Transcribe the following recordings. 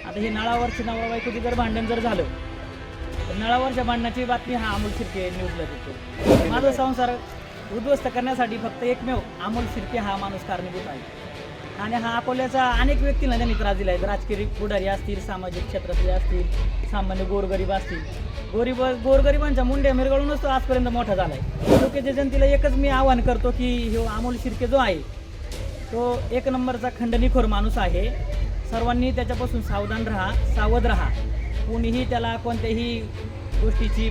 आता हे नळावरची नवरा बायकोची जर भांडण जर झालं तर नळावरच्या भांडणाची बातमी हा अमोल शिर्के न्यूजला देतो. माझा संसार उद्ध्वस्त करण्यासाठी फक्त एकमेव अमोल शिर्के हा माणूस कारणीभूत आहे. आणि हा अकोल्याचा अनेक व्यक्तींना त्यांनी त्रास दिला आहे. राजकीय पुढारी असतील, सामाजिक क्षेत्रातले असतील, सामान्य गोरगरीब असतील. गोरगरिबांच्या मुंड्या मिरगळूनच तो आजपर्यंत मोठा झाला आहे. तालुक्याच्या जनतेला एकच मी आवाहन करतो की हे अमोल शिर्के जो आहे तो एक नंबरचा खंडणीखोर माणूस आहे. सर्वांनी त्याच्यापासून सावधान राहा, सावध राहा. कोणीही त्याला कोणत्याही गोष्टीची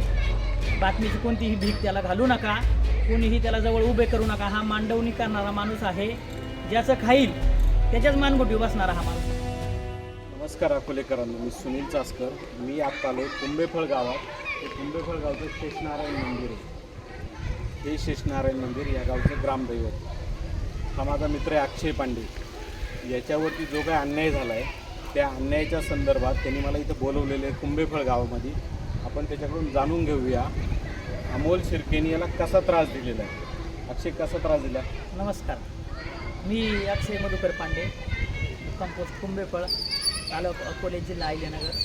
बातमीची कोणतीही भीक त्याला घालू नका. कोणीही त्याला जवळ उभे करू नका. हा मांडवणी करणारा माणूस आहे. ज्याचं खाईल त्याच्याच मानगुटी बसणारा हा माणूस. नमस्कार अकोलेकरांनो, मी सुनील चासकर. मी आत्ता आलो कुंभेफळ गावात. हे कुंभेफळ गावचं शेषनारायण मंदिर आहे. हे शेषनारायण मंदिर या गावचं ग्रामदैवत. हा माझा मित्र आहे अक्षय पांडे. याच्यावरती जो काय अन्याय झाला आहे त्या अन्यायाच्या संदर्भात त्यांनी मला इथं बोलवलेलं आहे कुंभेफळ गावामध्ये. आपण त्याच्याकडून जाणून घेऊया अमोल शिर्केनी याला कसा त्रास दिलेला आहे. अक्षय, कसा त्रास दिला? नमस्कार, मी अक्षय मधुकर पांडे, कंपोस्ट कुंभेफळ, तालुका अकोले, जिल्हा अहिल्यानगर.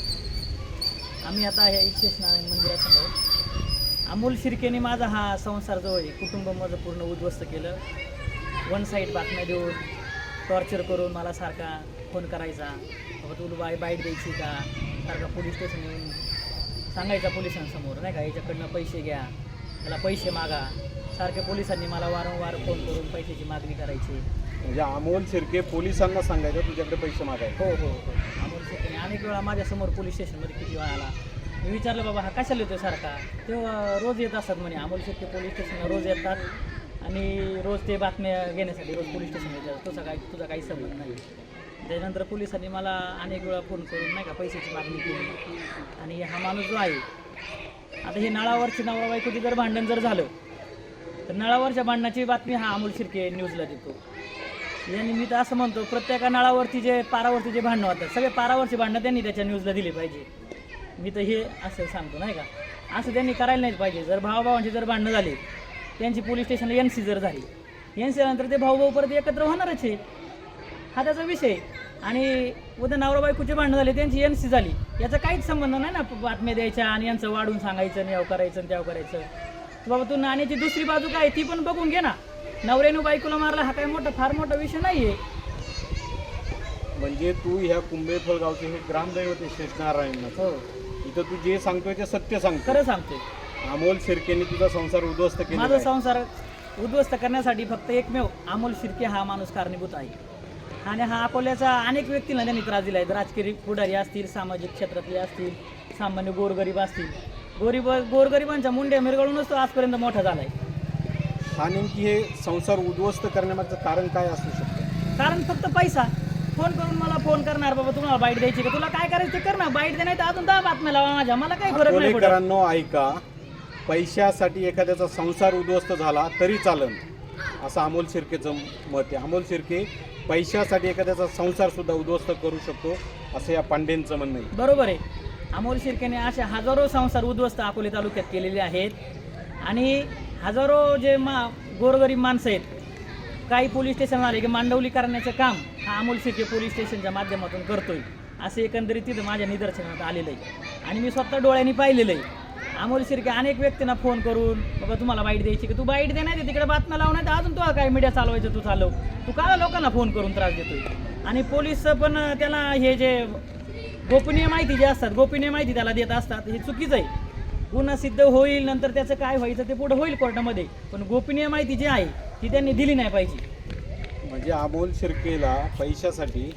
आम्ही आता आहे शेषनारायण मंदिरासमोर. अमोल शिर्केने माझा हा संसार जो आहे, कुटुंब माझं पूर्ण उद्ध्वस्त केलं. वन साईड बातम्या देऊन, टॉर्चर करून मला सारखा फोन करायचा, बाबा तुला बाईट द्यायची का, सारखा पोलीस स्टेशन येऊन सांगायचा पोलिसांसमोर, नाही का, याच्याकडनं पैसे घ्या, त्याला पैसे मागा. सारख्या पोलिसांनी मला वारंवार फोन करून पैशाची मागणी करायची. म्हणजे अमोल शिर्के पोलिसांना सांगायचं तुझ्याकडे पैसे मागायचे? हो हो हो. अमोल शिर्केने अनेक वेळा माझ्यासमोर पोलीस स्टेशनमध्ये किती वेळा आला. मी विचारलं, बाबा हा कशाला येतो सारखा? तेव्हा रोज येत असतात म्हणे. अमोल शिर्के पोलीस स्टेशनला रोज येतात आणि रोज ते बातम्या घेण्यासाठी रोज पोलीस स्टेशनला येतात. तुझा काही संबंध नाही. त्याच्यानंतर पोलिसांनी मला अनेक वेळा फोन करून, नाही का, पैशाची मागणी केली. आणि हा माणूस जो आहे, आता हे नळावरची नवरा बायकोची जर भांडण जर झालं तर नळावरच्या भांडणाची बातमी हा अमोल शिर्के न्यूजला देतो. यांनी मी तर असं म्हणतो, प्रत्येक नळावरती जे पारावरती जे भांडणं होतात, सगळे पारावरची भांडणं त्यांनी त्याच्या न्यूजला दिली पाहिजे. मी तर हे असं सांगतो, नाही का, असं त्यांनी करायला नाहीच पाहिजे. जर भावाभावांची जर भांडणं झाली, त्यांची पोलीस स्टेशनला NC जर झाली, NC नंतर ते भाऊ परत एकत्र होणारच आहे. हा त्याचा विषय. आणि उद्या नवरा बायकोची भांडणं झाली, त्यांची NC झाली, याचा काहीच संबंध नाही ना बातम्या द्यायच्या आणि यांचं वाढून सांगायचं आणि याव करायचं आणि त्याव करायचं. बाबा तू नाण्याची दुसरी बाजू काय ती पण बघून घे ना. नवऱ्यानं बायकोला मारला हा काय फार मोठा विषय नाही आहे. म्हणजे तू ह्या कुंभेफळ गावचे हे ग्रामदैवत आहे शेषनारायण. हो, इथं तू जे सांगतोय ते सत्य सांगतो. खरं सांगतोय. अमोल शिर्केने तुझा संसार उद्ध्वस्त केला. माझा संसार उद्ध्वस्त करण्यासाठी फक्त एकमेव अमोल शिर्के हा माणूस कारणीभूत आहे. आणि हा अकोल्याचा अनेक व्यक्तींना त्यांनी त्रास दिला आहे. राजकीय पुढारी असतील, सामाजिक क्षेत्रातले असतील, सामान्य गोरगरीब असतील. गोरगरिबांच्या मुंड्या मिरगळूनच तो आजपर्यंत मोठा झाला आहे. हा नेमकी हे संसार उद्ध्वस्त करण्यामागचं कारण काय असू शकतं? कारण फक्त पैसा. फोन करून मला फोन करणार, बाबा तुम्हाला बाईट द्यायची का, तुला काय करायचं ते कर ना, बाईट दे, नाही तर अजून 10 बातम्या लावा माझ्या, मला काही फरक नाही पडत. अकोलेकरांनो ऐका, पैशासाठी एखाद्याचा संसार उद्ध्वस्त झाला तरी चालन, असं अमोल शिर्केचं मत आहे. अमोल शिर्के पैशासाठी एखाद्याचा संसार सुद्धा उद्ध्वस्त करू शकतो, असं या पांडेंचं म्हणणं आहे. बरोबर आहे. अमोल शिर्केने असे हजारो संसार उद्ध्वस्त अकोले तालुक्यात केलेले आहेत. आणि हजारो जे गोरगरीब माणसं आहेत, काही पोलीस स्टेशन आले की मांडवली करण्याचं काम हा अमोल शिर्के पोलीस स्टेशनच्या माध्यमातून करतोय, असे एकंदरीत तिथं माझ्या निदर्शनात आलेलं आहे. आणि मी स्वतः डोळ्यांनी पाहिलेलं आहे. अमोल शिर्के अनेक व्यक्तींना फोन करून, बाबा तुम्हाला बाईट द्यायची का, तू बाईट दे, नाही तिकडे बातम्या लावणार तर अजून तू काय मीडिया चालवायचं तू चालव, तू का लोकांना फोन करून त्रास देतोय. आणि पोलीस पण त्याला हे जे गोपनीय माहिती जे असतात, गोपनीय माहिती त्याला देत असतात, हे चुकीचं आहे. गुन्हा सिद्ध होईल, नंतर त्याचं काय व्हायचं ते पुढे होईल कोर्टामध्ये, पण गोपनीय माहिती जी आहे ती त्यांनी दिली नाही पाहिजे. म्हणजे अमोल शिर्केला पैशासाठी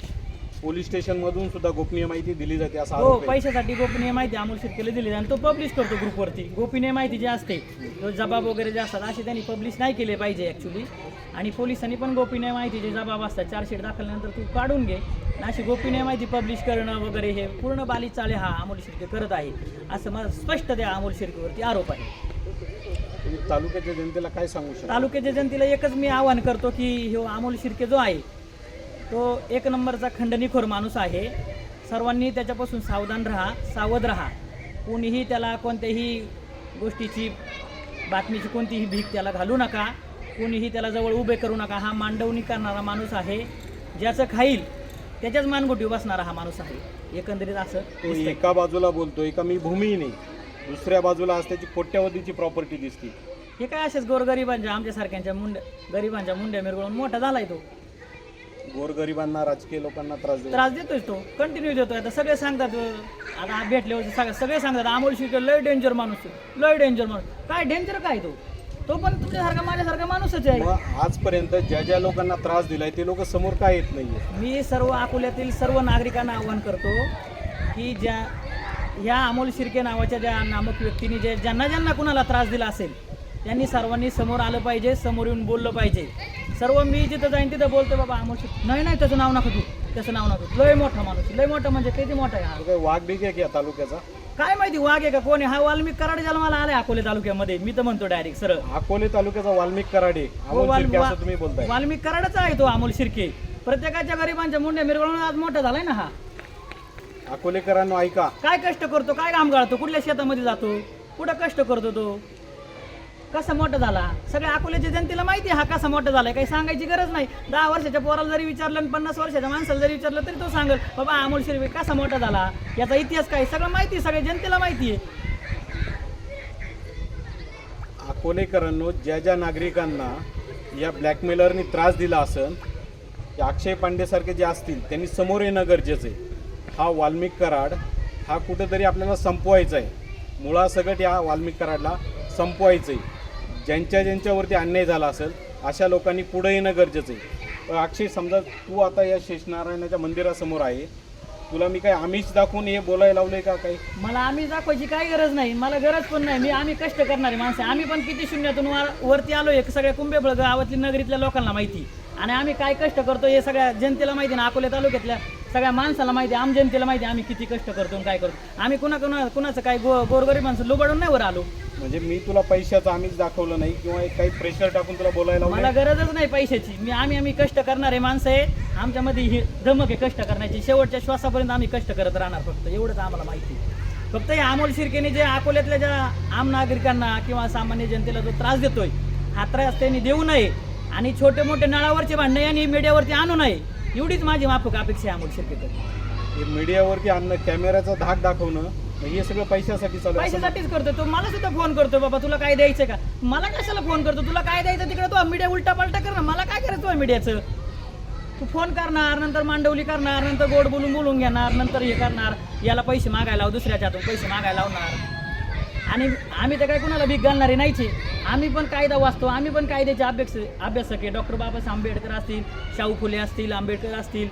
पोलीस स्टेशनमधून सुद्धा गोपनीय माहिती दिली जाते असा हो, आरोप आहे. पैशासाठी गोपनीय माहिती अमोल शिर्केला दिली आणि तो पब्लिश करतो ग्रुपवरती. गोपनीय माहिती जी असते, तो जबाब वगैरे जे असतात, असे त्यांनी पब्लिश नाही केले पाहिजे ॲक्च्युली. आणि पोलिसांनी पण गोपनीय माहिती जे जबाब असतात, चार्जशीट दाखवल्यानंतर तू काढून घे. अशी गोपनीय माहिती पब्लिश करणं वगैरे हे पूर्ण बालिश चाळे हा अमोल शिर्के करत आहे, असं मला स्पष्ट त्या अमोल शिर्केवरती आरोप आहे. तुम्ही तालुक्याच्या जनतेला काय सांगू शकता? तालुक्याच्या जनतेला एकच मी आवाहन करतो की हे अमोल शिर्के जो आहे तो एक नंबरचा खंडणीखोर माणूस आहे. सर्वांनी त्याच्यापासून सावधान राहा, सावध राहा. कोणीही त्याला कोणत्याही गोष्टीची बातमीची कोणतीही भीक त्याला घालू नका. कोणीही त्याला जवळ उभे करू नका. हा मांडवणी करणारा माणूस आहे. ज्याचं खाईल त्याच्याच मानगुटी बसणारा हा माणूस आहे एकंदरीत असं तो दिसतंय. एका बाजूला बोलतोय का मी भूमिहीन आहे, दुसऱ्या बाजूला आज त्याची कोट्यवधीची प्रॉपर्टी दिसते. हे काय असेच गोरगरिबांच्या आमच्यासारख्यांच्या गरिबांच्या मुंड्या मिरगळून मोठा झालाय तो. गोरगरिबांना, राजकीय लोकांना त्रास देतो. त्रास देतोय तो, कंटिन्यू देतोय. आता सगळे सांगतात आता भेटल्यावर सगळे सांगतात अमोल शिर्के लय डेंजर माणूस आहे, लय डेंजर माणूस. काय डेंजर काय तो पण तुमच्यासारखा माझ्यासारखा माणूसच आहे. मग आजपर्यंत ज्या ज्या लोकांना त्रास दिलाय ते लोक समोर काय येत नाहीये? मी सर्व अकोल्यातील सर्व नागरिकांना आवाहन करतो की ह्या अमोल शिर्के नावाच्या ज्या नामक व्यक्तीने ज्यांना कुणाला त्रास दिला असेल त्यांनी सर्वांनी समोर आलं पाहिजे, समोर येऊन बोललं पाहिजे. सर्व मी जिथं जाईन तिथं बोलतो बाबा अमोल शिर्के नाही त्याचं नाव नका तू, त्याचं नाव नका. लय मोठा माणूस, लय मोठा म्हणजे किती मोठा आहे हा. तो काय वाघ बिग आहे की या तालुक्याचा? काय माहिती वाघ आहे का कोण आहे हा? वाल्मिक कराड जन्माला आलाय अकोले तालुक्यामध्ये. मी तर म्हणतो डायरेक्ट सरळ अकोले तालुक्याचा वाल्मिक कराडे अमोल शिर्के असं तुम्ही बोलताय. वाल्मिक कराडच आहे तो अमोल शिर्के. प्रत्येकाच्या गरिबांच्या मुंड्या मिरवळून आज मोठा झालाय ना हा. अकोलेकरांनो ऐका, काय कष्ट करतो, काय घाम गाळतो, कुठल्या शेतामध्ये जातो, कुठं कष्ट करतो तो, कसा मोठा झाला. सगळ्या अकोल्याच्या जनतेला माहिती आहे हा कसा मोठा झालाय. काही सांगायची गरज नाही. 10 वर्षाच्या पोराला जरी विचारलं आणि 50 वर्षाच्या माणसाला जरी विचारलं तरी तो सांगेल बाबा अमोल शिर्के कसा मोठा झाला, याचा इतिहास काय सगळं माहिती आहे, सगळ्या जनतेला माहिती आहे. अकोलेकरांनो ज्या ज्या नागरिकांना या ब्लॅकमेलरनी त्रास दिला असेल, या अक्षय पांडेसारखे जे असतील त्यांनी समोर येणं गरजेचं आहे. हा वाल्मिक कराड हा कुठेतरी आपल्याला संपवायचा आहे. मुळासकट या वाल्मिक कराडला संपवायचं आहे. ज्यांच्यावरती अन्याय झाला असेल अशा लोकांनी पुढे येणं गरजेचं आहे. पण अक्षय, समजा तू आता या शेषनारायणाच्या मंदिरासमोर आहे, तुला मी काय आमिष दाखवून हे बोलायला लावलंय का काही? मला आम्ही दाखवायची काही गरज नाही, मला गरज पण नाही. आम्ही कष्ट करणारे माणसं. आम्ही पण किती शून्यातून वरती आलो हे सगळ्या कुंभेफळ गावातली नगरीतल्या लोकांना माहिती. आणि आम्ही काय कष्ट करतो हे सगळ्या जनतेला माहिती ना, अकोले तालुक्यातल्या सगळ्या माणसाला माहिती, आम जनतेला माहिती आम्ही किती कष्ट करतो आणि काय करतो. आम्ही कुणाचं काय गोरगरिबांचं लुबाडून नाही वर आलो. म्हणजे मी तुला पैशाचं आमिष दाखवलं नाही किंवा काही प्रेशर टाकून तुला बोलायला लावलंय? मला गरजच नाही पैशाची. आम्ही कष्ट करणारे माणसं आहे. आमच्यामध्ये ही धमक आहे कष्ट करण्याची. शेवटच्या श्वासापर्यंत आम्ही कष्ट करत राहणार. फक्त एवढंच आम्हाला माहिती. फक्त या अमोल शिर्केने जे अकोल्यातल्या ज्या आम नागरिकांना किंवा सामान्य जनतेला जो त्रास देतोय हा त्रास त्यांनी देऊ नये आणि छोटे मोठे नळावरचे भांडणे यांनी मीडियावरती आणू नये, एवढीच माझी माफक अपेक्षा आहे अमोल शिर्केकडे. हे मीडियावरती आणणं, कॅमेऱ्याचा धाक दाखवणं, हे सगळं पैशासाठी चालू आहे. पैशासाठीच करतो तो. मला सुद्धा फोन करतो बाबा तुला काय द्यायचं का. मला कशाला फोन करतो? तुला काय द्यायचं तिकडे तो मीडिया उलटा पालटा कर ना. मला काय करायचं मीडियाचं? तू फोन करणार, नंतर मांडवली करणार, नंतर गोड बोलून घेणार, नंतर हे करणार, याला पैसे मागायला लाव, दुसऱ्याच्या हातून पैसे मागायला लावणार. आणि आम्ही तर काय कुणाला भीक घालणारे नाहीचे. आम्ही पण कायदा वाचतो. आम्ही पण कायद्याचे अभ्यासक आहे. डॉक्टर बाबासाहेब आंबेडकर असतील, शाहू फुले असतील, आंबेडकर असतील,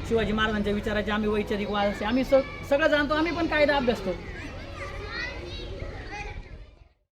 शिवाजी महाराजांच्या विचाराचे आम्ही वैचारिक वाद असते. आम्ही सगळं जाणतो. आम्ही पण कायदा अभ्यासतो.